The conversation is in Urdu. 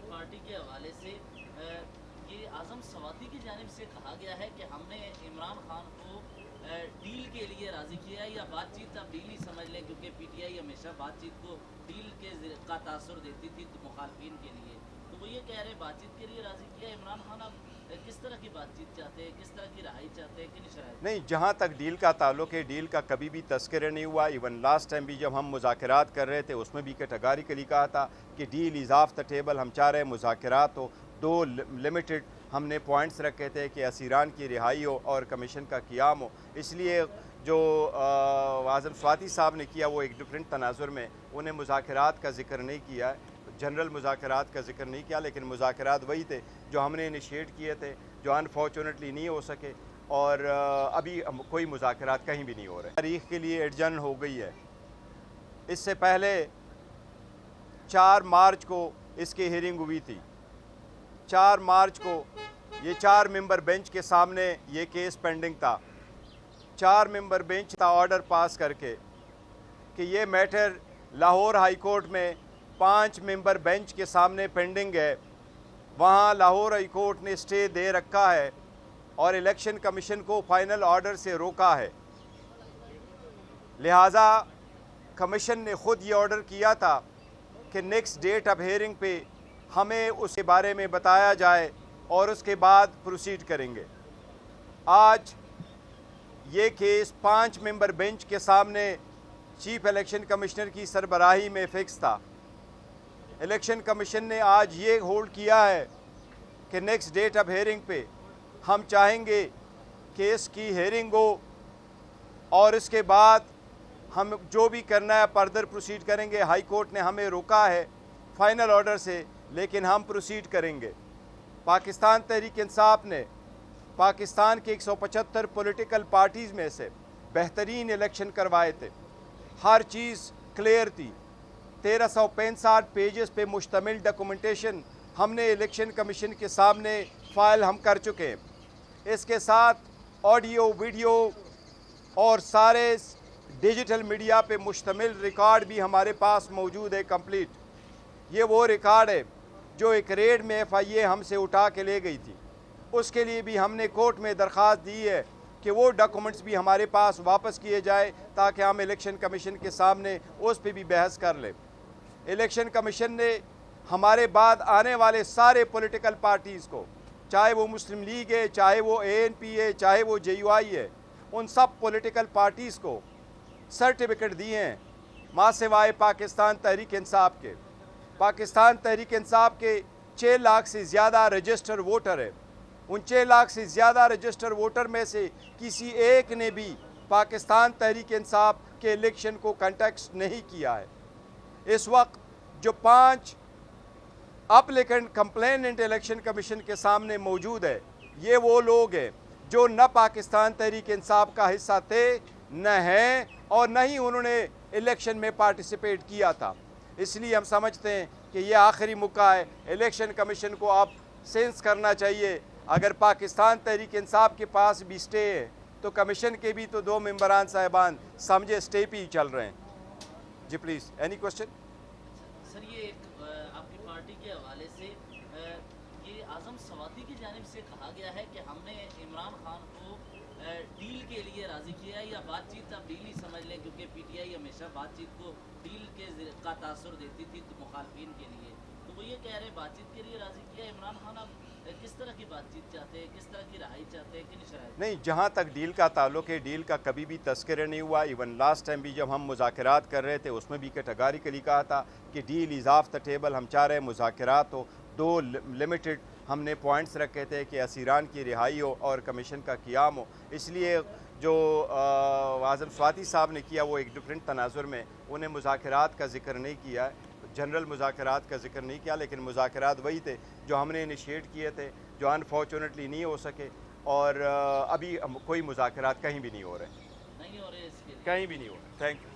پارٹی کے حوالے سے یہ اعظم سواتی کی جانب سے کہا گیا ہے کہ ہم نے عمران خان کو ڈیل کے لیے راضی کیا ہے، یا بات چیت آپ ڈیل ہی سمجھ لیں، کیونکہ پی ٹی آئی ہمیشہ بات چیت کو ڈیل کا تاثر دیتی تھی مخالفین کے لیے. تو وہ یہ کہہ رہے بات چیت کے لیے راضی کیا عمران خان. آپ کس طرح کی بات چیت چاہتے ہیں، کس طرح کی رہائی چاہتے ہیں، کن شرائط؟ نہیں، جہاں تک ڈیل کا تعلق ہے، ڈیل کا کبھی بھی تذکرہ نہیں ہوا. ایون لاسٹ ٹائم بھی جب ہم مذاکرات کر رہے تھے اس میں بھی کیٹیگریکلی کہا تھا کہ deal is off the table. ہم چاہ رہے ہیں مذاکرات ہو. دو لمیٹڈ ہم نے پوائنٹس رکھے تھے کہ اسیران کی رہائی ہو اور کمیشن کا قیام ہو. اس لیے جو اعظم سواتی صاحب نے کیا وہ ایک ڈفرینٹ تناظر میں، انہیں مذاکرات کا ذکر نہیں کیا ہے، جنرل مذاکرات کا ذکر نہیں کیا، لیکن مذاکرات وہی تھے جو ہم نے انیشیٹ کیے تھے، جو انفارچونیٹلی نہیں ہو سکے، اور ابھی کوئی مذاکرات کہیں بھی نہیں ہو رہے. تاریخ کے لیے ایڈجن ہو گئی ہے. اس سے پہلے 4 مارچ کو اس کی ہیرنگ ہوئی تھی. 4 مارچ کو یہ 4 ممبر بینچ کے سامنے یہ کیس پینڈنگ تھا. 4 ممبر بینچ کا آرڈر پاس کر کے کہ یہ میٹر لاہور ہائی کورٹ میں 5 ممبر بینچ کے سامنے پینڈنگ ہے. وہاں لاہور ہائی کورٹ نے اسٹے دے رکھا ہے اور الیکشن کمیشن کو فائنل آرڈر سے روکا ہے. لہٰذا کمیشن نے خود یہ آرڈر کیا تھا کہ نیکسٹ ڈیٹ آف ہیئرنگ پہ ہمیں اس کے بارے میں بتایا جائے اور اس کے بعد پروسیڈ کریں گے. آج یہ کیس 5 ممبر بینچ کے سامنے چیف الیکشن کمشنر کی سربراہی میں فکس تھا. الیکشن کمیشن نے آج یہ ہولڈ کیا ہے کہ نیکسٹ ڈیٹ آف ہیئرنگ پہ ہم چاہیں گے کہ اس کی ہیئرنگ ہو اور اس کے بعد ہم جو بھی کرنا ہے فردر پروسیڈ کریں گے. ہائی کورٹ نے ہمیں روکا ہے فائنل آرڈر سے، لیکن ہم پروسیڈ کریں گے. پاکستان تحریک انصاف نے پاکستان کے 175 پولیٹیکل پارٹیز میں سے بہترین الیکشن کروائے تھے. ہر چیز کلیئر تھی. 1365 پیجز پہ مشتمل ڈاکومنٹیشن ہم نے الیکشن کمیشن کے سامنے فائل ہم کر چکے ہیں. اس کے ساتھ آڈیو، ویڈیو اور سارے ڈیجیٹل میڈیا پہ مشتمل ریکارڈ بھی ہمارے پاس موجود ہے کمپلیٹ. یہ وہ ریکارڈ ہے جو ایک ریڈ میں ایف آئی اے ہم سے اٹھا کے لے گئی تھی. اس کے لیے بھی ہم نے کورٹ میں درخواست دی ہے کہ وہ ڈاکومنٹس بھی ہمارے پاس واپس کیے جائے تاکہ ہم الیکشن کمیشن کے سامنے اس پہ بھی بحث کر لیں. الیکشن کمیشن نے ہمارے بعد آنے والے سارے پولیٹیکل پارٹیز کو، چاہے وہ مسلم لیگ ہے، چاہے وہ اے این پی ہے، چاہے وہ جے یو آئی ہے، ان سب پولیٹیکل پارٹیز کو سرٹیفکیٹ دیے ہیں ماں سوائے پاکستان تحریک انصاف کے. پاکستان تحریک انصاف کے 6 لاکھ سے زیادہ رجسٹر ووٹر ہیں. ان 6 لاکھ سے زیادہ رجسٹر ووٹر میں سے کسی ایک نے بھی پاکستان تحریک انصاف کے الیکشن کو کنٹیسٹ نہیں کیا ہے. اس وقت جو 5 اپلیکنٹ کمپلیننٹ الیکشن کمیشن کے سامنے موجود ہے، یہ وہ لوگ ہیں جو نہ پاکستان تحریک انصاف کا حصہ تھے، نہ ہیں، اور نہ ہی انہوں نے الیکشن میں پارٹیسپیٹ کیا تھا. اس لیے ہم سمجھتے ہیں کہ یہ آخری موقع ہے. الیکشن کمیشن کو اب سینس کرنا چاہیے. اگر پاکستان تحریک انصاف کے پاس بھی سٹے ہے تو کمیشن کے بھی تو 2 ممبران صاحبان سمجھے سٹے پہ ہی چل رہے ہیں. جی پلیز، اینی کوشچن؟ سر، یہ ایک آپ کی پارٹی کے حوالے سے یہ اعظم سواتی کی جانب سے کہا گیا ہے کہ ہم نے عمران خان کو ڈیل کے لیے راضی کیا ہے، یا بات چیت آپ ڈیل ہی سمجھ لیں، کیونکہ پی ٹی آئی ہمیشہ بات چیت کو ڈیل کا تاثر دیتی تھی مخالفین کے لیے. تو وہ یہ کہہ رہے بات چیت کے لیے راضی کیا عمران خان. آپ کس طرح کی بات چیت چاہتے ہیں، کس طرح کی رہائی چاہتے ہیں، کن شرائط؟ نہیں، جہاں تک ڈیل کا تعلق ہے، ڈیل کا کبھی بھی تذکرہ نہیں ہوا. ایون لاسٹ ٹائم بھی جب ہم مذاکرات کر رہے تھے اس میں بھی کیٹیگریکلی کہا تھا کہ deal is off the table. ہم چاہ رہے ہیں مذاکرات ہو. 2 لمیٹڈ ہم نے پوائنٹس رکھے تھے کہ اسیران کی رہائی ہو اور کمیشن کا قیام ہو. اس لیے جو اعظم سواتی صاحب نے کیا وہ ایک ڈفرینٹ تناظر میں، انہیں مذاکرات کا ذکر نہیں کیا ہے، جنرل مذاکرات کا ذکر نہیں کیا، لیکن مذاکرات وہی تھے جو ہم نے انیشیٹ کیے تھے، جو انفارچونیٹلی نہیں ہو سکے، اور ابھی کوئی مذاکرات کہیں بھی نہیں ہو رہے. نہیں ہو رہے اس کے لیے. کہیں بھی نہیں ہو رہے. Thank you.